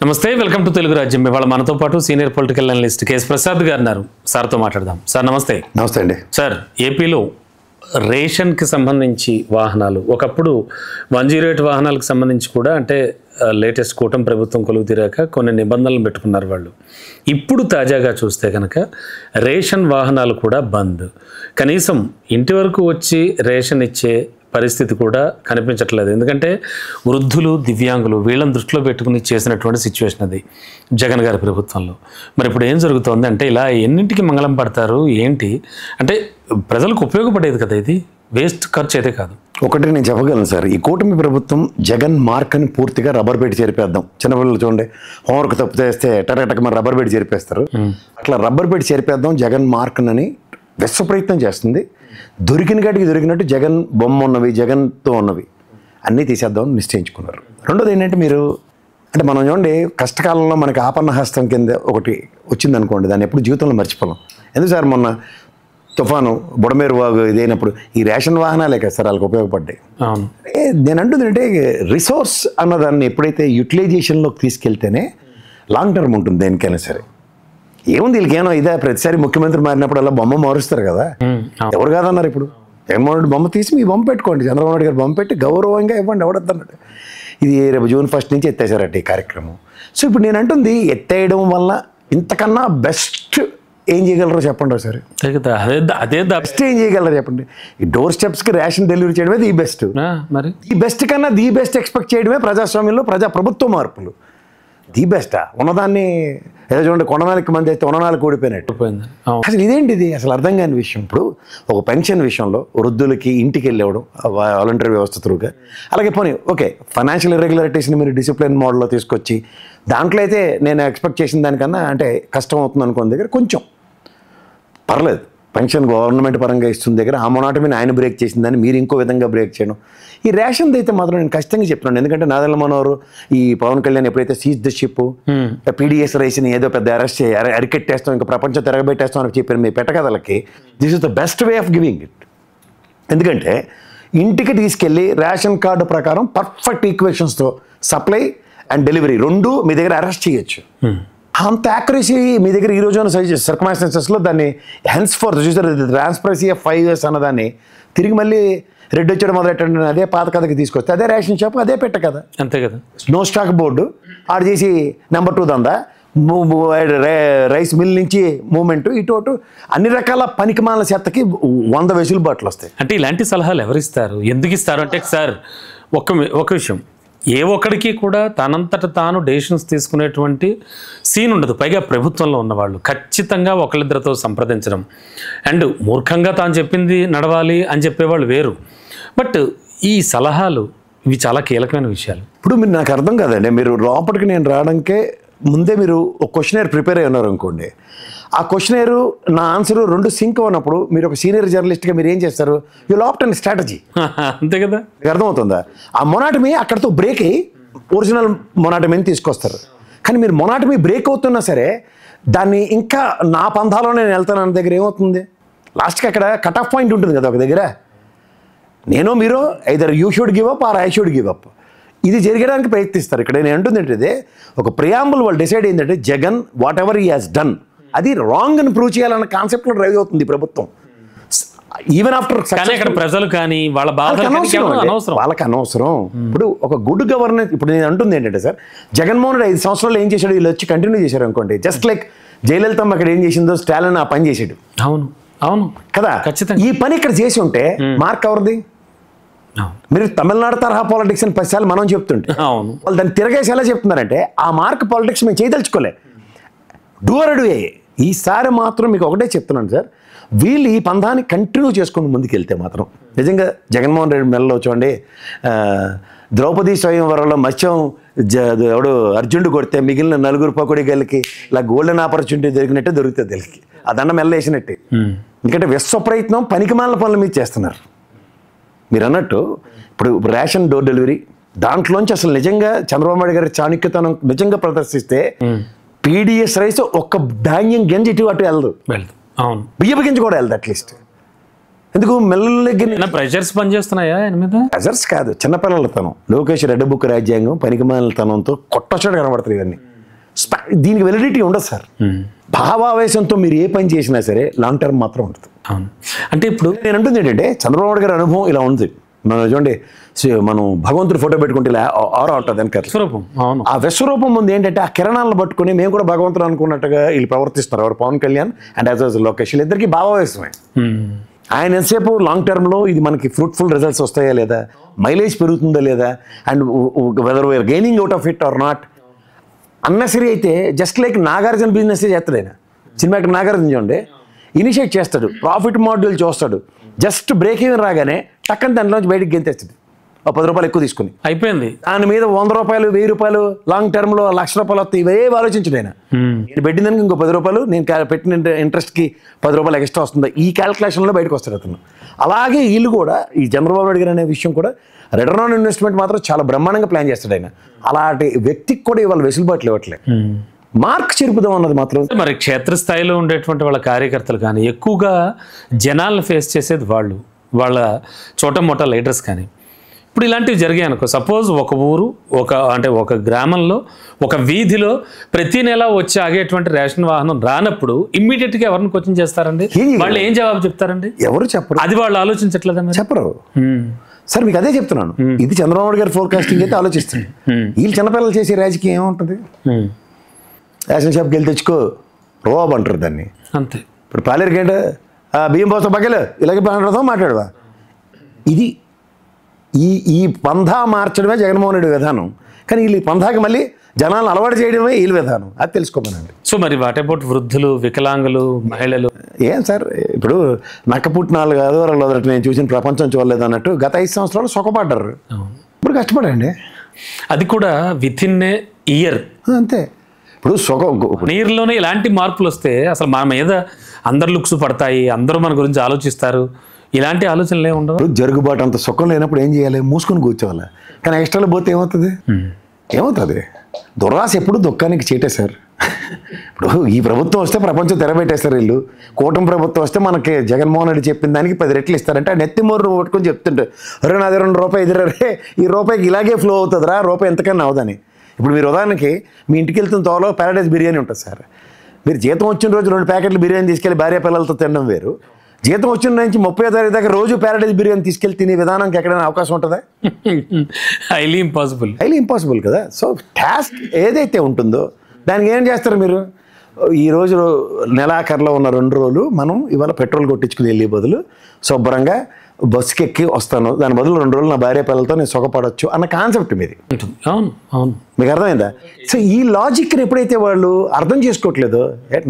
నమస్తే, welcome to Telugu రాజ్యం. ఇవాళ మనతో పాటు senior political analyst KS Prasad గారు ఉన్నారు. సార్తో మాట్లాడదాం. సార్ నమస్తే. నమస్తే అండి. సార్, ఏపీలో రేషన్కి సంబంధించి వాహనాలు ఒకప్పుడు 108 వాహనాలకు సంబంధించి కూడా అంటే లేటెస్ట్ కూటమి ప్రభుత్వం కొలువు తీరాక కొన్ని నిబంధనలు పెట్టుకున్నారు వాళ్ళు. ఇప్పుడు తాజాగా చూస్తే కనుక రేషన్ వాహనాలు కూడా బంద్. కనీసం ఇంటి వరకు వచ్చి రేషన్ ఇచ్చే పరిస్థితి కూడా కనిపించట్లేదు. ఎందుకంటే వృద్ధులు, దివ్యాంగులు వీళ్ళని దృష్టిలో పెట్టుకుని చేసినటువంటి సిచ్యువేషన్ అది జగన్ గారి ప్రభుత్వంలో. మరి ఇప్పుడు ఏం జరుగుతోంది అంటే ఇలా ఎన్నింటికి మంగళం పడతారు ఏంటి అంటే ప్రజలకు ఉపయోగపడేది కదా, ఇది వేస్ట్ ఖర్చు అయితే కాదు. ఒకటి నేను చెప్పగలను సార్, ఈ కూటమి ప్రభుత్వం జగన్ మార్క్ని పూర్తిగా రబ్బర్ పెట్టి చేరిపేద్దాం. చిన్నపిల్లలు చూడండి, హోంవర్క్ తప్పు చేస్తే టటక మరి రబ్బర్ పెట్టి చేరిపేస్తారు. అట్లా రబ్బర్ పెట్టి చేరిపేద్దాం జగన్ మార్క్ని విశ్వ ప్రయత్నం చేస్తుంది. దొరికిన కాటికి దొరికినట్టు జగన్ బొమ్మ ఉన్నవి, జగన్తో ఉన్నవి అన్నీ తీసేద్దామని నిశ్చయించుకున్నారు. రెండోది ఏంటంటే మీరు అంటే మనం చూడండి, కష్టకాలంలో మనకి ఆపన్న హస్తం కింద ఒకటి వచ్చిందనుకోండి, దాన్ని ఎప్పుడు జీవితంలో మర్చిపోలేం. ఎందుకు సార్, మొన్న తుఫాను బుడమేరు వాగు ఇదైనప్పుడు ఈ రేషన్ వాహనాలే కదా సార్ వాళ్ళకి ఉపయోగపడ్డాయి. నేను అంటుంది అంటే రిసోర్స్ అన్నదాన్ని ఎప్పుడైతే యూటిలైజేషన్లోకి తీసుకెళ్తేనే లాంగ్ టర్మ్ ఉంటుంది దేనికైనా సరే. ఏముంది వీళ్ళకేమో ఇదే, ప్రతిసారి ముఖ్యమంత్రి మారినప్పుడు అలా బొమ్మ మారుస్తారు కదా, ఎవరు కాదన్నారు. ఇప్పుడు జగన్మోహన్ రెడ్డి బొమ్మ తీసి మీ బొమ్మ పెట్టుకోండి, చంద్రబాబు నాయుడు గారు బొమ్మ పెట్టి గౌరవంగా ఇవ్వండి, ఎవడద్దన్నాడు. ఇది రేపు June 1 నుంచి ఎత్తేసారట ఈ కార్యక్రమం. సో ఇప్పుడు నేను అంటుంది ఎత్తేయడం వల్ల ఇంతకన్నా బెస్ట్ ఏం చేయగలరో చెప్పండి ఒకసారి. అదే బెస్ట్ ఏం చేయగలరో చెప్పండి. ఈ డోర్ స్టెప్స్కి రేషన్ డెలివరీ చేయడమే ది బెస్ట్. మరి ఈ బెస్ట్ కన్నా ది బెస్ట్ ఎక్స్పెక్ట్ చేయడమే ప్రజాస్వామ్యంలో ప్రభుత్వ మార్పులు. ది బెస్టా ఉన్నదాన్ని ఏదో చూడండి, కొననాలకు మంది అయితే ఉన్ననాలకు ఓడిపోయినట్టు. అసలు ఇదేంటిది అసలు అర్థం కాని విషయం. ఇప్పుడు ఒక పెన్షన్ విషయంలో వృద్ధులకి ఇంటికి వెళ్ళవడం వాలంటరీ వ్యవస్థ త్రూగా, అలాగే పోనీ ఓకే ఫైనాన్షియల్ ఇర్రెగ్యులారిటీస్ని మీరు డిసిప్లిన్ మోడల్లో తీసుకొచ్చి దాంట్లో అయితే నేను ఎక్స్పెక్ట్ చేసిన దానికన్నా అంటే కష్టం అవుతుంది అనుకున్న దగ్గర కొంచెం పర్లేదు, పెన్షన్ గవర్నమెంట్ పరంగా ఇస్తున్న దగ్గర ఆ మొనాటమీని ఆయన బ్రేక్ చేసిందని మీరు ఇంకో విధంగా బ్రేక్ చేయడం. ఈ రేషన్ది అయితే మాత్రం నేను ఖచ్చితంగా చెప్తున్నాను. ఎందుకంటే నాదెల్ల మనోహర్ ఈ పవన్ కళ్యాణ్ ఎప్పుడైతే సీజ్ ద షిప్ పీడిఎస్ రైస్ని ఏదో పెద్ద అరెస్ట్ అరికెట్టేస్తాం, ఇంకా ప్రపంచం తిరగబెట్టేస్తాం అని చెప్పారు మీ పెట్టకథలకి. This is the best way of giving it. ఎందుకంటే ఇంటికి తీసుకెళ్ళి రేషన్ కార్డు ప్రకారం పర్ఫెక్ట్ ఈక్వేషన్స్తో సప్లై అండ్ డెలివరీ రెండు మీ దగ్గర అరెస్ట్ చేయొచ్చు. అంత యాక్యురసీ మీ దగ్గర ఈ రోజున సర్కమ్స్టాన్సెస్లో దాన్ని hence for transparency of 5 years అన్నదాన్ని తిరిగి మళ్ళీ రెడ్ వచ్చేయడం మొదలెట్టండి, అదే పాత కథకి తీసుకొస్తే అదే రేషన్ షాప్, అదే పెట్ట కదా, అంతే కదా. నో స్టాక్ బోర్డు ఆడ చేసి నెంబర్ 2 దందా, రైస్ మిల్ నుంచి మూమెంట్ ఇటు అన్ని రకాల పనికిమాల చెత్తకి 100 వెసులుబాట్లు వస్తాయి. అంటే ఇలాంటి సలహాలు ఎవరు ఇస్తారు, ఎందుకు ఇస్తారు అంటే సార్ ఒక విషయం, ఏ ఒక్కడికి కూడా తనంతట తాను డెసిషన్స్ తీసుకునేటువంటి సీన్ ఉండదు. పైగా ప్రభుత్వంలో ఉన్నవాళ్ళు ఖచ్చితంగా ఒకళ్ళిద్దరితో సంప్రదించడం అండ్ మూర్ఖంగా తాను చెప్పింది నడవాలి అని చెప్పేవాళ్ళు వేరు. బట్ ఈ సలహాలు ఇవి చాలా కీలకమైన విషయాలు. ఇప్పుడు మీరు నాకు అర్థం కాదండి, మీరు లోపలికి నేను రావడానికే ముందే మీరు ఒక క్వశ్చనర్ ప్రిపేర్ అయి ఉన్నారు అనుకోండి, ఆ క్వశ్చనర్ నా ఆన్సర్ 2 సింక్ ఉన్నప్పుడు మీరు ఒక సీనియర్ జర్నలిస్ట్గా మీరు ఏం చేస్తారు, యూ ఆప్ట్ అండ్ స్ట్రాటజీ. అంతే కదా, మీకు అర్థమవుతుందా? ఆ మొనాటమీ అక్కడితో బ్రేక్ అయ్యి ఒరిజినల్ మొనాటమీని తీసుకొస్తారు. కానీ మీరు మొనాటమీ బ్రేక్ అవుతున్నా సరే దాన్ని ఇంకా నా పంథాలో నేను వెళ్తాను అన్న దగ్గర ఏమవుతుంది, లాస్ట్కి అక్కడ కట్ ఆఫ్ పాయింట్ ఉంటుంది కదా ఒక దగ్గర. నేను మీరు either you should give up or I should give up, ఇది జరగడానికి ప్రయత్నిస్తారు. ఇక్కడ నేను అంటుంది ఏంటంటే ఒక ప్రియాంబుల్ వాళ్ళు డిసైడ్ అయిందంటే Jagan what ever he has done అది రాంగ్ అని ప్రూవ్ చేయాలన్న కాన్సెప్ట్లో డ్రైవ్ అవుతుంది ప్రభుత్వం. ఈవెన్ ఆఫ్టర్ ఇక్కడ ప్రజలు కానీ వాళ్ళకి అనవసరం. ఇప్పుడు ఒక గుడ్ గవర్నెన్స్, ఇప్పుడు నేను అంటుంది ఏంటంటే సార్, జగన్మోహన్ రెడ్డి 5 సంవత్సరాలు ఏం చేశాడు, వీళ్ళు వచ్చి కంటిన్యూ చేశారు అనుకోండి. జస్ట్ లైక్ జయలలితమ్మ అక్కడ ఏం చేసిందో స్టాలిన్ ఆ పని చేసాడు. అవును కదా, ఈ పని ఇక్కడ చేసి ఉంటే మార్క్ ఎవరిది? మీరు తమిళనాడు తరహా పాలిటిక్స్ అని 10 సార్లు మనం చెప్తుంటే వాళ్ళు దాన్ని తిరగేసి ఎలా చెప్తున్నారంటే ఆ మార్క్ పాలిటిక్స్ మేము చేయదలుచుకోలే, డూ ఆర్ డూ అయ్యే. ఈసారి మాత్రం మీకు ఒకటే చెప్తున్నాను సార్, వీళ్ళు ఈ పందాన్ని కంటిన్యూ చేసుకుని ముందుకెళ్తే మాత్రం నిజంగా జగన్మోహన్ రెడ్డి మెడలో చూడండి, ద్రౌపది స్వయంవరంలో మత్స్యం ఎవడు అర్జునుడు కొడితే మిగిలిన 4 పకోడీగాళ్ళకి ఇలా గోల్డెన్ ఆపర్చునిటీ దొరికినట్టే దొరుకుతుంది వీళ్ళకి, ఆ దండం మెల్లేసినట్టే. ఎందుకంటే విశ్వ ప్రయత్నం పనికిమాల పనుల మీద చేస్తున్నారు. మీరు అన్నట్టు ఇప్పుడు రేషన్ డోర్ డెలివరీ దాంట్లోంచి అసలు నిజంగా చంద్రబాబు నాయుడు గారి చాణక్యతనం నిజంగా ప్రదర్శిస్తే పీడిఎస్ రైస్ ఒక్క ధాన్యం గింజ ఇటు అటు వెళ్ళదు, బియ్యపు గింజ కూడా వెళ్ళదు అట్లీస్ట్. ఎందుకు మెల్లగిన ప్రెషర్స్ పనిచేస్తున్నాయా ప్రెషర్స్ కాదు, చిన్నపిల్లలతనం. లోకేష్ రెడ్ బుక్ రాజ్యాంగం పనికిమాలతనంతో కొట్టొచ్చాడు కనబడుతుంది ఇవన్నీ. దీనికి వెలిడిటీ ఉండదు సార్. భావావేశంతో మీరు ఏ పని చేసినా సరే లాంగ్ టర్మ్ మాత్రం ఉండదు. అవును. అంటే ఇప్పుడు నేను అంటుంది ఏంటంటే చంద్రబాబు నాయుడు గారి అనుభవం ఇలా ఉంది. మనం చూడండి, మనం భగవంతుడి ఫోటో పెట్టుకుంటే ఇలా ఆరా ఉంటుంది వెనక. స్వరూపం. అవును. ఆ విశ్వరూపం ముందు ఏంటంటే ఆ కిరణాలను పట్టుకుని మేము కూడా భగవంతుడు అనుకున్నట్టుగా వీళ్ళు ప్రవర్తిస్తున్నారు. ఎవరు పవన్ కళ్యాణ్ అండ్ యాజ్ లోకేష్, వీళ్ళిద్దరికీ భావావేశమే. ఆయన ఎంతసేపు లాంగ్ టర్మ్లో ఇది మనకి ఫ్రూట్ఫుల్ రిజల్ట్స్ వస్తాయా లేదా, మైలేజ్ పెరుగుతుందా లేదా, and whether we're gaining out of it or not. అన్నసరి అయితే జస్ట్ లైక్ నాగార్జున బిజినెస్ చేస్తాడు ఆయన. సినిమా యాక్టర్ నాగార్జున చూడండి, ఇనిషియేట్ చేస్తాడు, ప్రాఫిట్ మాడ్యూల్ చూస్తాడు, జస్ట్ బ్రేక్ ఈవెన్ రాగానే టక్కని దాంట్లోంచి బయటికి గెంతేస్తాడు, ఒక 10 రూపాయలు ఎక్కువ తీసుకుని. అయిపోయింది. దాని మీద 100 రూపాయలు 1000 రూపాయలు లాంగ్ టర్మ్లో 1,00,000 రూపాయలు వస్తాయి. ఇవేవి ఆలోచించడు ఆయన. నేను పెట్టిన దానికి ఇంకో 10 రూపాయలు, నేను పెట్టిన ఇంట్రెస్ట్కి 10 రూపాయలు ఎక్స్ట్రా వస్తుంది, ఈ క్యాల్కులేషన్లో బయటకు వస్తాడు అతను. అలాగే వీళ్ళు కూడా, ఈ చంద్రబాబు నాయుడు గారు అనే విషయం కూడా రిటర్న్ ఆన్ ఇన్వెస్ట్మెంట్ మాత్రం చాలా బ్రహ్మాండంగా ప్లాన్ చేస్తాడు ఆయన. అలాంటి వ్యక్తికి కూడా ఇవాళ వెసులుబాట్లు ఇవ్వట్లేదు. మార్క్ చెరుపుదాం అన్నది మాత్రం. మరి క్షేత్రస్థాయిలో ఉండేటువంటి వాళ్ళ కార్యకర్తలు కానీ ఎక్కువగా జనాలను ఫేస్ చేసేది వాళ్ళు, వాళ్ళ చోట మోట లీడర్స్ కానీ. ఇప్పుడు ఇలాంటివి జరిగాయి అనుకో, సపోజ్ ఒక ఊరు, ఒక గ్రామంలో, ఒక వీధిలో ప్రతి నెల వచ్చి ఆగేటువంటి రేషన్ వాహనం రానప్పుడు ఇమ్మీడియట్గా ఎవరిని కోచింగ్ చేస్తారండి? వాళ్ళు ఏం జవాబు చెప్తారండి? ఎవరు చెప్పరు. అది వాళ్ళు ఆలోచించట్లేదా? చెప్పరు సార్. మీకు అదే చెప్తున్నాను. ఇది చంద్రబాబు గారి ఫోర్కాస్టింగ్ అయితే ఆలోచిస్తుంది. వీళ్ళు చిన్నపిల్లలు చేసే రాజకీయం ఏముంటుంది? రేషన్ షాప్కి వెళ్ళి తెచ్చుకో రోబ్ అంటారు దాన్ని, అంతే. ఇప్పుడు పాలేరుకి ఏంటో బియ్యం పోస్తా బగ్గలు ఇలాగే మాట్లాడదా. ఇది ఈ పంధా మార్చడమే జగన్మోహన్ రెడ్డి విధానం. కానీ వీళ్ళు పంధాకి మళ్ళీ జనాలను అలవాటు చేయడమే వీళ్ళ విధానం. అది తెలుసుకోమనండి. సో మరి వాట్ అబౌట్ వృద్ధులు, వికలాంగులు, మహిళలు? ఏం సార్, ఇప్పుడు నక్కపుట్టి 4 ఆదివారాలు వదలట్టు నేను చూసిన ప్రపంచం చూడలేదు అన్నట్టు గత 5 సంవత్సరాలు సుఖపడ్డారు. ఇప్పుడు కష్టపడండి. అది కూడా విత్ ఇన్ ఏ ఇయర్. అంతే. ఇప్పుడు నీరులోనే ఇలాంటి మార్పులు వస్తే అసలు మన మీద అందరు లుక్స్ పడతాయి, అందరూ మన గురించి ఆలోచిస్తారు. ఇలాంటి ఆలోచనలు ఏమి ఉండవు. జరుగుబాటు అంత సుఖం లేనప్పుడు ఏం చేయాలి? మూసుకొని కూర్చోవాలి. కానీ ఎక్స్ట్రాలో పోతే ఏమవుతుంది? దురాశ ఎప్పుడు దుఃఖానికి చీటే సార్. ఇప్పుడు ఈ ప్రభుత్వం వస్తే ప్రపంచం తెరబెట్టేస్తారు వీళ్ళు. కూటమి ప్రభుత్వం వస్తే మనకి జగన్మోహన్ రెడ్డి చెప్పిన దానికి 10 రెట్లు ఇస్తారంటే ఆ నెత్తి మోరు పట్టుకొని చెప్తుంటే, అరే నాది 2 రూపాయలు ఎదురే, ఈ రూపాయికి ఇలాగే ఫ్లో అవుతుందిరా, రూపాయి ఎంతకన్నా అవదని. ఇప్పుడు మీరు ఉదాహరణకి మీ ఇంటికి వెళ్తున్న తోలో ప్యారడైజ్ బిర్యానీ ఉంటుంది సార్. మీరు జీతం వచ్చిన రోజు 2 ప్యాకెట్లు బిర్యానీ తీసుకెళ్ళి భార్య పిల్లలతో తినడం వేరు. జీతం వచ్చిన నుంచి 30వ తారీఖు దాకా రోజు ప్యారడైజ్ బిర్యానీ తీసుకెళ్ళి తినే విధానానికి ఎక్కడైనా అవకాశం ఉంటుందా? హైలీ ఇంపాసిబుల్ కదా. సో టాస్క్ ఏదైతే ఉంటుందో దానికి ఏం చేస్తారు మీరు? ఈరోజు నెలాఖరులో ఉన్న 2 రోజులు మనం ఇవాళ పెట్రోల్ కొట్టించుకుని వెళ్ళే బదులు శుభ్రంగా బస్సుకి ఎక్కి వస్తాను, దాని బదులు 2 రోజులు నా భార్య పిల్లలతో నేను సుఖపడవచ్చు అన్న కాన్సెప్ట్ మీది. అవును, మీకు అర్థమైందా? సో ఈ లాజిక్ని ఎప్పుడైతే వాళ్ళు అర్థం చేసుకోవట్లేదో,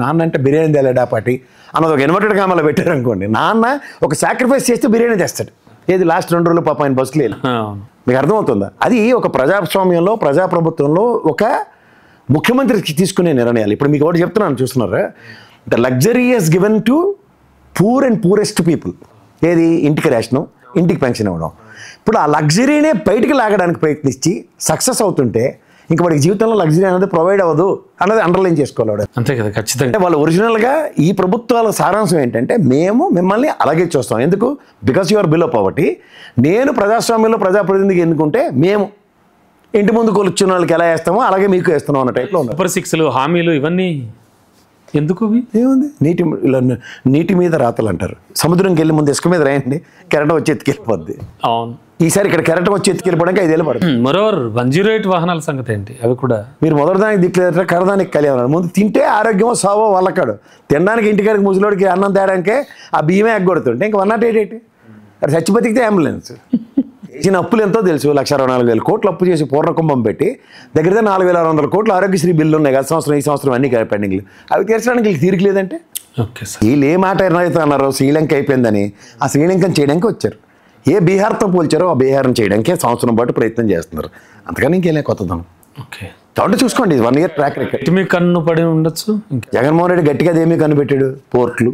నాన్న అంటే బిర్యానీ తేలేడా పాటి అన్నది ఒక ఇన్వర్టెడ్ కామాలో పెట్టారనుకోండి, నాన్న ఒక సాక్రిఫైస్ చేస్తే బిర్యానీ తెస్తాడు. ఏది లాస్ట్ 2 రోజులు పాప ఆయన బస్సులు వెళ్ళి. మీకు అర్థమవుతుందా? అది ఒక ప్రజాస్వామ్యంలో, ప్రజాప్రభుత్వంలో ఒక ముఖ్యమంత్రికి తీసుకునే నిర్ణయాలు. ఇప్పుడు మీకు ఒకటి చెప్తున్నాను, చూస్తున్నారా? The luxury is given to poor and poorest people. ఏది? ఇంటికి రేషను, ఇంటికి పెన్షన్ ఇవ్వడం. ఇప్పుడు ఆ లగ్జరీనే బయటికి లాగడానికి ప్రయత్నించి సక్సెస్ అవుతుంటే ఇంక వాడికి జీవితంలో లగ్జరీ అనేది ప్రొవైడ్ అవ్వదు అన్నది అండర్లైన్ చేసుకోవాలి. అంతే కదా, ఖచ్చితంగా. అంటే వాళ్ళు ఒరిజినల్గా ఈ ప్రభుత్వాల సారాంశం ఏంటంటే, మేము మిమ్మల్ని అలాగే చూస్తాం. ఎందుకు? Because you are below poverty. నేను ప్రజాస్వామ్యంలో ప్రజాప్రతినిధికి ఎన్నుకుంటే మేము ఇంటి ముందు కూర్చున్న వాళ్ళకి ఎలా వేస్తామో అలాగే మీకు వేస్తున్నాం అన్న టైప్లో ఉంది. సూపర్ 6లు, హామీలు ఇవన్నీ ఎందుకు? ఏముంది? నీటి మీద రాతలు అంటారు. సముద్రంకి వెళ్ళి ముందు ఇసుక మీద రాయండి, కెరటం వచ్చి ఎత్తుకెళ్ళిపోద్ది. అవును. ఈసారి ఇక్కడ కెరటం వచ్చి ఎత్తుకెళ్ళిపోవడానికి 5 ఏళ్ళు పడుతుంది. మరోవర్ 108 వాహనాల సంగతి ఏంటి? అవి కూడా మీరు మొదటి దానికి దిక్కులేదంటే కరదానికి కలియాలి. ముందు తింటే ఆరోగ్యం సావో వాళ్ళకాడు. తినడానికి ఇంటికాడికి ముసలోడికి అన్నం తేడానికే ఆ బియ్యమే ఎగ్గొడుతుంటే ఇంకా 108 అది చచ్చి బతికితే అంబులెన్స్. చేసిన అప్పులు ఎంతో తెలుసు. 1,24,000 కోట్లు అప్పు చేసి పూర్ణకుంభం పెట్టి దగ్గర 4,600 కోట్లు ఆరోగ్యశ్రీ బిల్లు ఉన్నాయి. గత సంవత్సరం, ఈ సంవత్సరం అన్ని పెండింగ్లు. అవి తీర్చడానికి వీళ్ళు తీరిక లేదంటే వీళ్ళు ఏ మాట అయితే అన్నారో శ్రీలంక అయిపోయిందని, ఆ శ్రీలంకను చేయడానికి వచ్చారు. ఏ బీహార్తో పోల్చారో ఆ బీహార్ని చేయడానికే సంవత్సరం పాటు ప్రయత్నం చేస్తున్నారు. అంతకని ఇంకేలే కొత్తదనం. కాబట్టి చూసుకోండి, 1 ఇయర్ ట్రాక్ రికార్డ్. మీ కన్ను పడి ఉండొచ్చు. జగన్మోహన్ రెడ్డి గట్టిగా అదేమీ కనిపెట్టాడు. పోర్ట్లు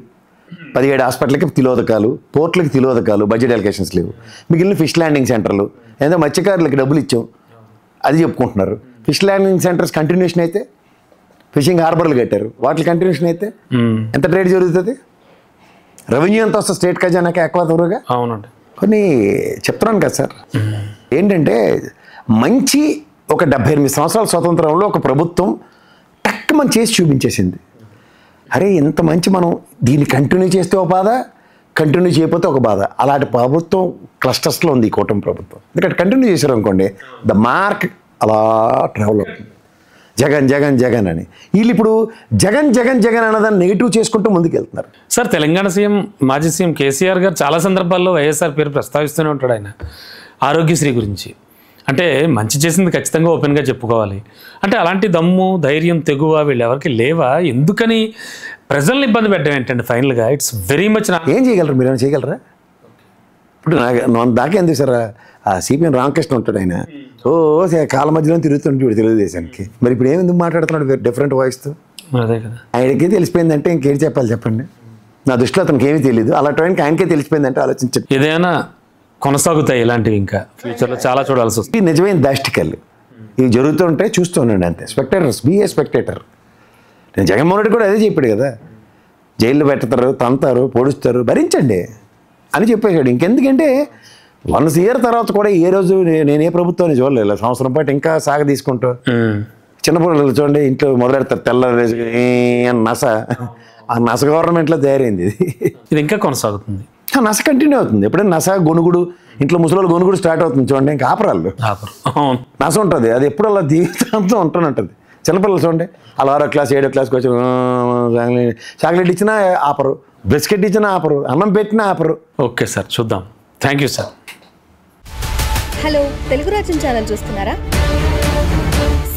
17 హాస్పిటల్కి తిలోదకాలు, పోర్ట్లకి తిలోదకాలు, బడ్జెట్ అలికేషన్స్ లేవు. మిగిలిన ఫిష్ ల్యాండింగ్ సెంటర్లు ఏదో మత్స్యకారులకి డబ్బులు ఇచ్చాం అది చెప్పుకుంటున్నారు. ఫిష్ ల్యాండింగ్ సెంటర్స్ కంటిన్యూషన్ అయితే, ఫిషింగ్ హార్బర్లు కట్టారు, వాటి కంటిన్యూషన్ అయితే ఎంత ట్రేడ్ జరుగుతుంది? రెవెన్యూ ఎంత వస్తుంది స్టేట్ ఖజానాకి ఎక్కువగా? అవునండి. కొన్ని చెప్తున్నాను కదా సార్. ఏంటంటే మంచి ఒక 78 సంవత్సరాల స్వతంత్రంలో ఒక ప్రభుత్వం మనం చేసి చూపించేసింది. అరే ఇంత మంచి మనం దీన్ని కంటిన్యూ చేస్తే ఒక బాధ, కంటిన్యూ చేయకపోతే ఒక బాధ. అలాంటి ప్రభుత్వం క్లస్టర్స్లో ఉంది ఈ కూటమి ప్రభుత్వం. ఎందుకంటే కంటిన్యూ చేశారు అనుకోండి, ద మార్క్ అలా ట్రావెల్ అవుతుంది. జగన్ జగన్ జగన్ అని వీళ్ళు ఇప్పుడు జగన్ జగన్ జగన్ అన్నదాన్ని నెగిటివ్ చేసుకుంటూ ముందుకెళ్తున్నారు. సార్, తెలంగాణ సీఎం మాజీ సీఎం కేసీఆర్ గారు చాలా సందర్భాల్లో వైఎస్ఆర్ పేరు ప్రస్తావిస్తూనే ఉంటాడు. ఆయన ఆరోగ్యశ్రీ గురించి అంటే మంచి చేసింది ఖచ్చితంగా ఓపెన్గా చెప్పుకోవాలి. అంటే అలాంటి దమ్ము, ధైర్యం, తెగువ వీళ్ళు ఎవరికి లేవా? ఎందుకని ప్రజల్ని ఇబ్బంది పెట్టడం ఏంటంటే ఫైనల్గా ఇట్స్ వెరీ మచ్. ఏం చేయగలరు? మీరు ఏమైనా చేయగలరా? ఇప్పుడు నాకు దాకా ఎందుకు సార్ ఆ సిపిఎం రామకృష్ణ ఉంటాడు, ఆయన కాళ్ళ మధ్యలో తిరుగుతుంటాడు తెలుగుదేశానికి. మరి ఇప్పుడు ఏమి ఎందుకు మాట్లాడుతున్నాడు డిఫరెంట్ వాయిస్తో? అదే కదా, ఆయనకే తెలిసిపోయిందంటే ఇంకేం చెప్పాలి చెప్పండి. నా దృష్టిలో అతనికి ఏమీ తెలియదు. అలా టైంకి ఆయనకే తెలిసిపోయిందంటే ఆలోచించండి. ఏదైనా కొనసాగుతాయి ఇలాంటివి, ఇంకా ఫ్యూచర్లో చాలా చూడాల్సి వస్తుంది. నిజమైన దాష్టికల్ ఇవి జరుగుతుంటే చూస్తూ ఉండండి అంతే. Spectators, be a spectator. నేను జగన్మోహన్ రెడ్డి కూడా అదే చెప్పాడు కదా, జైల్లో పెడతారు, తంతారు, పొడుస్తారు, భరించండి అని చెప్పేశాడు. ఇంకెందుకంటే 1 year తర్వాత కూడా ఏ రోజు నేను ఏ ప్రభుత్వాన్ని చూడలేదు. సంవత్సరం పాటు ఇంకా సాగ తీసుకుంటూ చిన్నపిల్లలు చూడండి ఇంట్లో మొదలెడతారు తెల్ల నస. ఆ నస గవర్నమెంట్లో తయారైంది. ఇది ఇంకా కొనసాగుతుంది, నస కంటిన్యూ అవుతుంది. ఎప్పుడైనా నస గొనుగుడు ఇంట్లో ముసలి గొనుగుడు స్టార్ట్ అవుతుంది చూడండి, ఇంకా ఆపరాళ్ళు నస ఉంటుంది. అది ఎప్పుడు అలా జీవితాంతం ఉంటూనే ఉంటుంది. చిన్నపిల్లలు చూడండి అలా 6వ క్లాస్ 7వ క్లాస్కి వచ్చి చాక్లెట్ ఇచ్చినా ఆపరు, బిస్కెట్ ఇచ్చినా ఆపరు, అన్నం పెట్టినా ఆపరు. ఓకే సార్, చూద్దాం. Thank you sir. Hello, Telugu రాజ్యం ఛానల్ చూస్తున్నారా?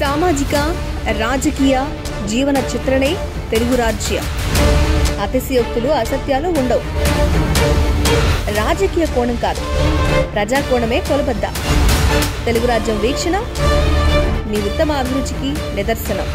సామాజిక, రాజకీయ, జీవన చిత్రణే తెలుగు రాజ్యం. అతిశయోక్తులు, అసత్యాలు ఉండవు. రాజకీయ కోణం కాదు, ప్రజా కోణమే కొలబద్ద. తెలుగు రాజ్యం వీక్షణ మీ ఉత్తమ అభిరుచికి నిదర్శనం.